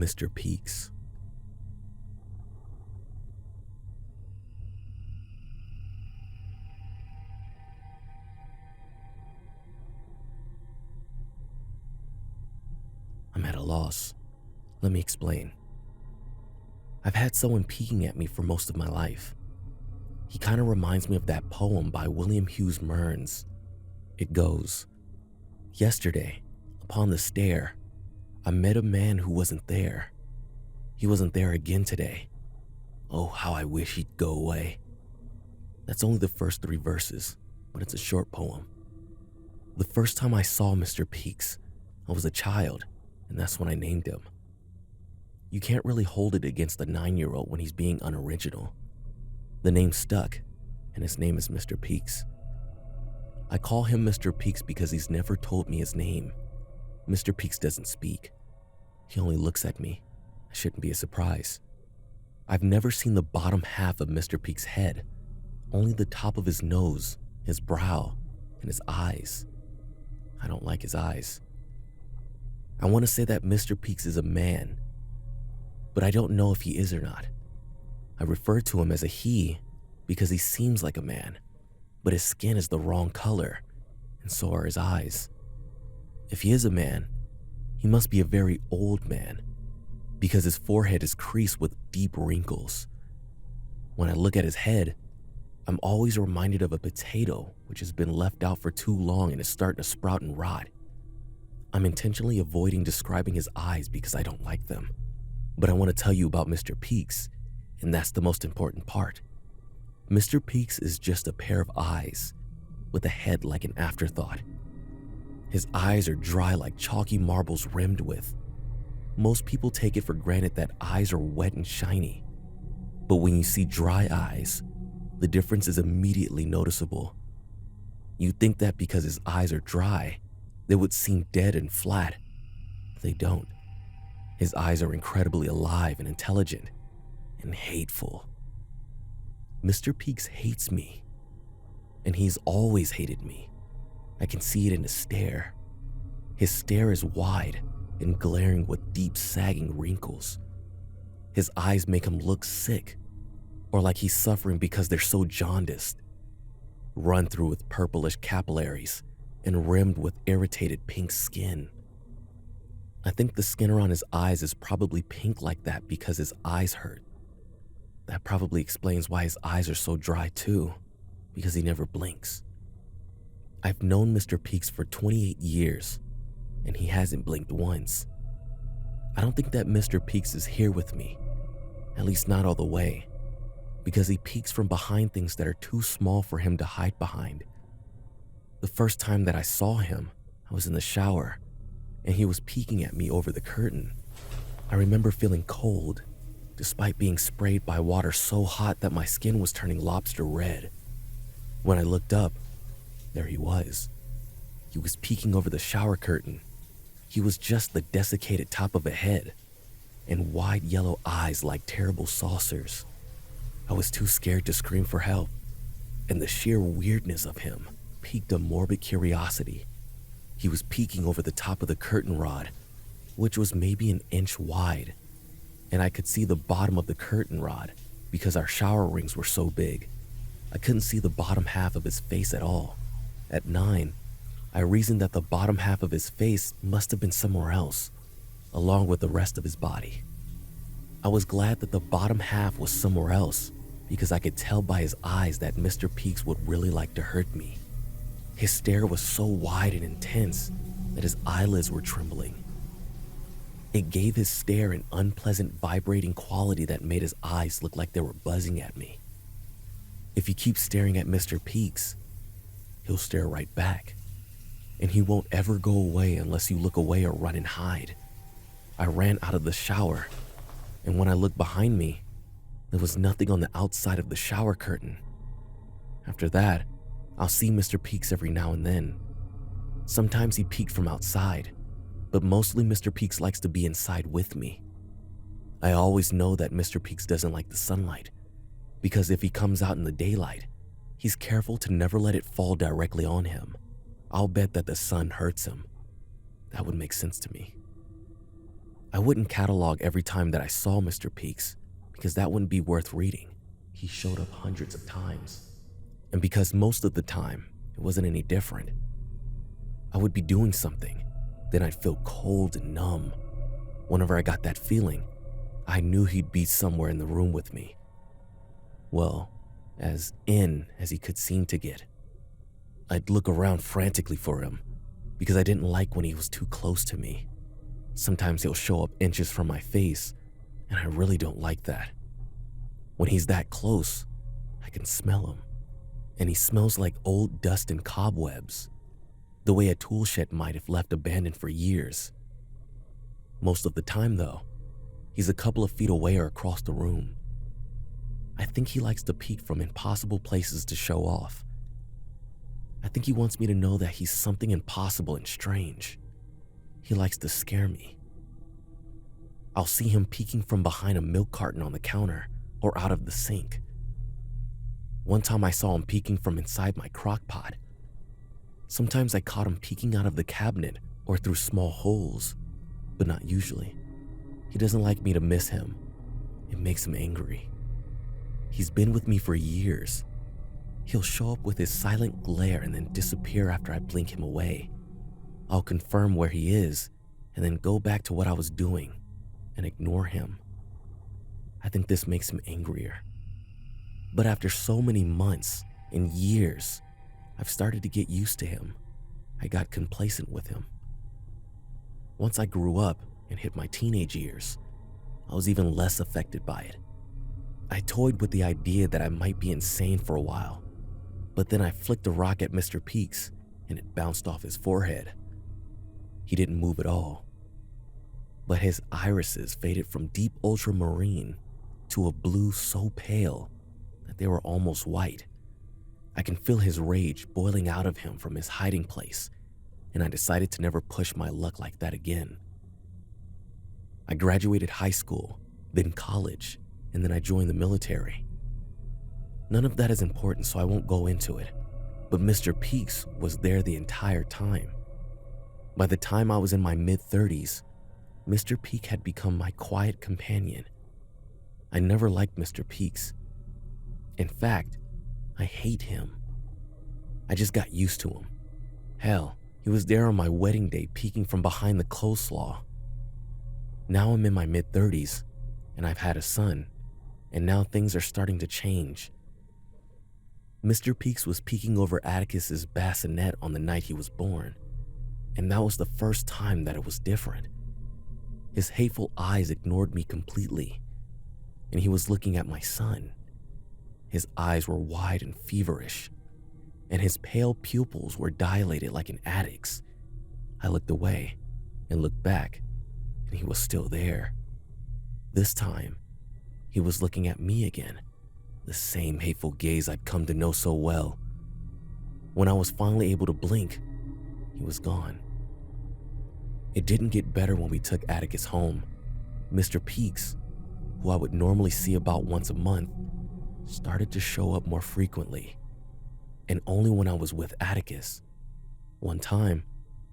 Mr. Peaks. I'm at a loss. Let me explain. I've had someone peeking at me for most of my life. He kind of reminds me of that poem by William Hughes Mearns. It goes, "Yesterday, upon the stair, I met a man who wasn't there. He wasn't there again today. Oh, how I wish he'd go away." That's only the first 3 verses, but it's a short poem. The first time I saw Mr. Peaks, I was a child, and that's when I named him. You can't really hold it against a 9-year-old when he's being unoriginal. The name stuck, and his name is Mr. Peaks. I call him Mr. Peaks because he's never told me his name. Mr. Peaks doesn't speak. He only looks at me. It shouldn't be a surprise. I've never seen the bottom half of Mr. Peaks' head, only the top of his nose, his brow, and his eyes. I don't like his eyes. I want to say that Mr. Peaks is a man, but I don't know if he is or not. I refer to him as a he because he seems like a man, but his skin is the wrong color, and so are his eyes. If he is a man, he must be a very old man because his forehead is creased with deep wrinkles. When I look at his head, I'm always reminded of a potato which has been left out for too long and is starting to sprout and rot. I'm intentionally avoiding describing his eyes because I don't like them. But I want to tell you about Mr. Peaks, and that's the most important part. Mr. Peaks is just a pair of eyes with a head like an afterthought. His eyes are dry like chalky marbles rimmed with. Most people take it for granted that eyes are wet and shiny. But when you see dry eyes, the difference is immediately noticeable. You'd think that because his eyes are dry, they would seem dead and flat. They don't. His eyes are incredibly alive and intelligent and hateful. Mr. Peaks hates me, and he's always hated me. I can see it in his stare. His stare is wide and glaring with deep sagging wrinkles. His eyes make him look sick, or like he's suffering because they're so jaundiced, run through with purplish capillaries and rimmed with irritated pink skin. I think the skin around his eyes is probably pink like that because his eyes hurt. That probably explains why his eyes are so dry too, because he never blinks. I've known Mr. Peaks for 28 years, and he hasn't blinked once. I don't think that Mr. Peaks is here with me, at least not all the way, because he peeks from behind things that are too small for him to hide behind. The first time that I saw him, I was in the shower, and he was peeking at me over the curtain. I remember feeling cold, despite being sprayed by water so hot that my skin was turning lobster red. When I looked up, there he was. He was peeking over the shower curtain. He was just the desiccated top of a head and wide yellow eyes like terrible saucers. I was too scared to scream for help, and the sheer weirdness of him piqued a morbid curiosity. He was peeking over the top of the curtain rod, which was maybe an inch wide, and I could see the bottom of the curtain rod because our shower rings were so big. I couldn't see the bottom half of his face at all. At 9, I reasoned that the bottom half of his face must have been somewhere else, along with the rest of his body. I was glad that the bottom half was somewhere else because I could tell by his eyes that Mr. Peaks would really like to hurt me. His stare was so wide and intense that his eyelids were trembling. It gave his stare an unpleasant vibrating quality that made his eyes look like they were buzzing at me. If you keep staring at Mr. Peaks, he'll stare right back, and he won't ever go away unless you look away or run and hide. I ran out of the shower, and when I looked behind me, there was nothing on the outside of the shower curtain. After that, I'll see Mr. Peaks every now and then. Sometimes he peeked from outside, but mostly Mr. Peaks likes to be inside with me. I always know that Mr. Peaks doesn't like the sunlight, because if he comes out in the daylight, he's careful to never let it fall directly on him. I'll bet that the sun hurts him. That would make sense to me. I wouldn't catalog every time that I saw Mr. Peaks because that wouldn't be worth reading. He showed up hundreds of times. And because most of the time it wasn't any different, I would be doing something, then I'd feel cold and numb. Whenever I got that feeling, I knew he'd be somewhere in the room with me. Well, as in as he could seem to get. I'd look around frantically for him because I didn't like when he was too close to me. Sometimes he'll show up inches from my face, and I really don't like that. When he's that close, I can smell him, and he smells like old dust and cobwebs, the way a tool shed might have left abandoned for years. Most of the time, though, he's a couple of feet away or across the room. I think he likes to peek from impossible places to show off. I think he wants me to know that he's something impossible and strange. He likes to scare me. I'll see him peeking from behind a milk carton on the counter or out of the sink. One time I saw him peeking from inside my crock pot. Sometimes I caught him peeking out of the cabinet or through small holes, but not usually. He doesn't like me to miss him. It makes him angry. He's been with me for years. He'll show up with his silent glare and then disappear after I blink him away. I'll confirm where he is and then go back to what I was doing and ignore him. I think this makes him angrier. But after so many months and years, I've started to get used to him. I got complacent with him. Once I grew up and hit my teenage years, I was even less affected by it. I toyed with the idea that I might be insane for a while, but then I flicked a rock at Mr. Peaks and it bounced off his forehead. He didn't move at all, but his irises faded from deep ultramarine to a blue so pale that they were almost white. I can feel his rage boiling out of him from his hiding place, and I decided to never push my luck like that again. I graduated high school, then college, and then I joined the military. None of that is important, so I won't go into it, but Mr. Peaks was there the entire time. By the time I was in my mid-30s, Mr. Peak had become my quiet companion. I never liked Mr. Peaks. In fact, I hate him. I just got used to him. Hell, he was there on my wedding day peeking from behind the coleslaw. Now I'm in my mid-30s, and I've had a son, and now things are starting to change. Mr. Peaks was peeking over Atticus's bassinet on the night he was born, and that was the first time that it was different. His hateful eyes ignored me completely, and he was looking at my son. His eyes were wide and feverish, and his pale pupils were dilated like an addict's. I looked away and looked back, and he was still there. This time, he was looking at me again, the same hateful gaze I'd come to know so well. When I was finally able to blink, he was gone. It didn't get better when we took Atticus home. Mr. Peaks, who I would normally see about once a month, started to show up more frequently, and only when I was with Atticus. One time,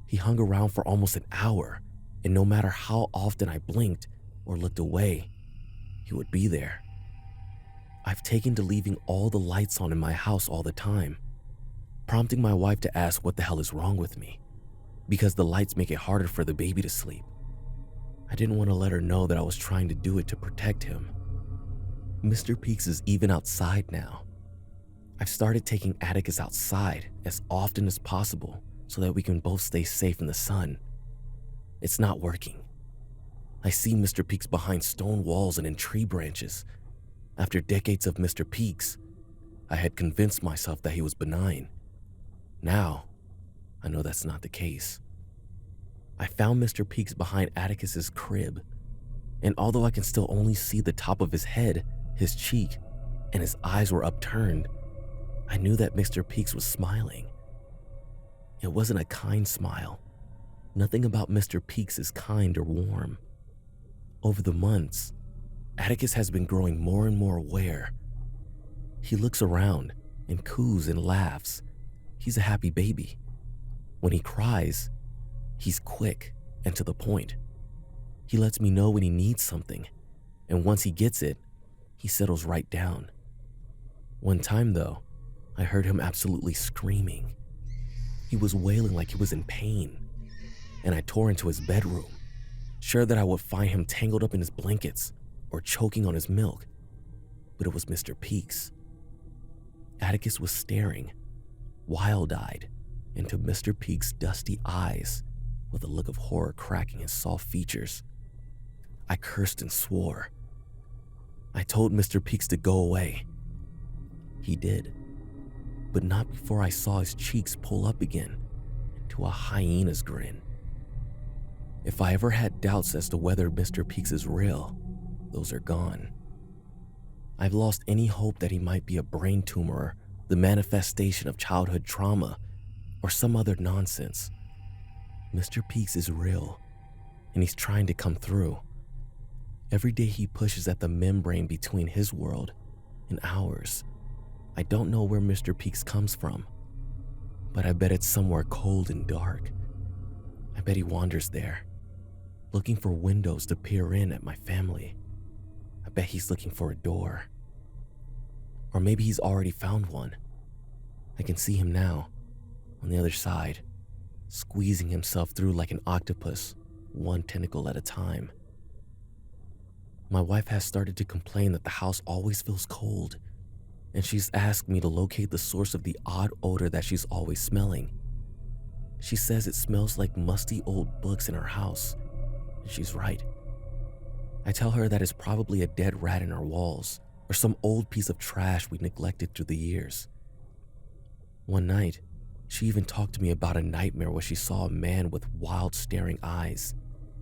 he hung around for almost an hour, and no matter how often I blinked or looked away, he would be there. I've taken to leaving all the lights on in my house all the time, prompting my wife to ask what the hell is wrong with me, because the lights make it harder for the baby to sleep. I didn't want to let her know that I was trying to do it to protect him. Mr. Peaks is even outside now. I've started taking Atticus outside as often as possible so that we can both stay safe in the sun. It's not working. I see Mr. Peaks behind stone walls and in tree branches. After decades of Mr. Peaks, I had convinced myself that he was benign. Now, I know that's not the case. I found Mr. Peaks behind Atticus's crib, and although I can still only see the top of his head, his cheek, and his eyes were upturned, I knew that Mr. Peaks was smiling. It wasn't a kind smile. Nothing about Mr. Peaks is kind or warm. Over the months, Atticus has been growing more and more aware. He looks around and coos and laughs. He's a happy baby. When he cries, he's quick and to the point. He lets me know when he needs something, and once he gets it, he settles right down. One time though, I heard him absolutely screaming. He was wailing like he was in pain, and I tore into his bedroom, sure that I would find him tangled up in his blankets or choking on his milk. But it was Mr. Peaks. Atticus was staring, wild-eyed, into Mr. Peaks' dusty eyes with a look of horror cracking his soft features. I cursed and swore. I told Mr. Peaks to go away. He did, but not before I saw his cheeks pull up again into a hyena's grin. If I ever had doubts as to whether Mr. Peaks is real, those are gone. I've lost any hope that he might be a brain tumor, the manifestation of childhood trauma, or some other nonsense. Mr. Peaks is real, and he's trying to come through. Every day he pushes at the membrane between his world and ours. I don't know where Mr. Peaks comes from, but I bet it's somewhere cold and dark. I bet he wanders there, looking for windows to peer in at my family. I bet he's looking for a door. Or maybe he's already found one. I can see him now, on the other side, squeezing himself through like an octopus, one tentacle at a time. My wife has started to complain that the house always feels cold, and she's asked me to locate the source of the odd odor that she's always smelling. She says it smells like musty old books in her house, and she's right. I tell her that it's probably a dead rat in our walls, or some old piece of trash we neglected through the years. One night, she even talked to me about a nightmare where she saw a man with wild staring eyes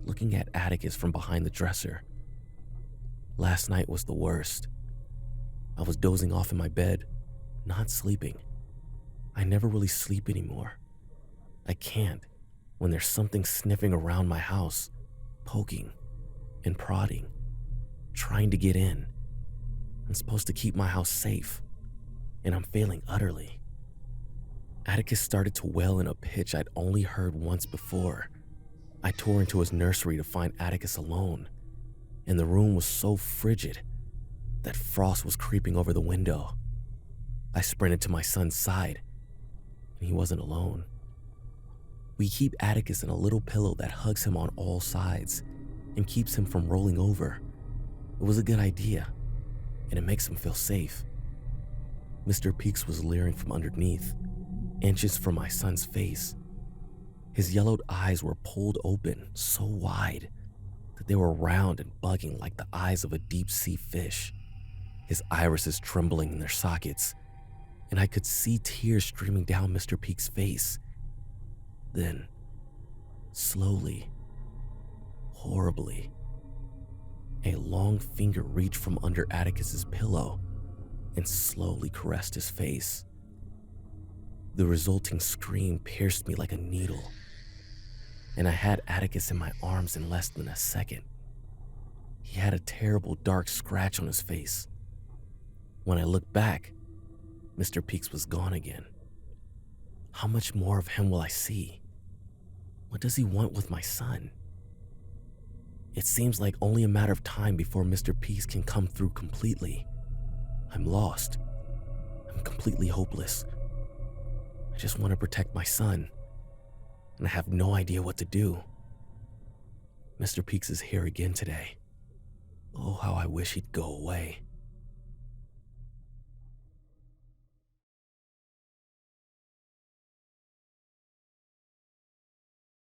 looking at Atticus from behind the dresser. Last night was the worst. I was dozing off in my bed, not sleeping. I never really sleep anymore. I can't when there's something sniffing around my house, poking and prodding, trying to get in. I'm supposed to keep my house safe, and I'm failing utterly. Atticus started to wail in a pitch I'd only heard once before. I tore into his nursery to find Atticus alone, and the room was so frigid that frost was creeping over the window. I sprinted to my son's side, and he wasn't alone. We keep Atticus in a little pillow that hugs him on all sides and keeps him from rolling over. It was a good idea, and it makes him feel safe. Mr. Peaks was leering from underneath, inches from my son's face. His yellowed eyes were pulled open so wide that they were round and bugging like the eyes of a deep-sea fish. His irises trembling in their sockets, and I could see tears streaming down Mr. Peaks' face. Then, slowly, horribly, a long finger reached from under Atticus's pillow and slowly caressed his face. The resulting scream pierced me like a needle, and I had Atticus in my arms in less than a second. He had a terrible dark scratch on his face. When I looked back, Mr. Peaks was gone again. How much more of him will I see? What does he want with my son? It seems like only a matter of time before Mr. Peaks can come through completely. I'm lost. I'm completely hopeless. I just want to protect my son, and I have no idea what to do. Mr. Peaks is here again today. Oh, how I wish he'd go away.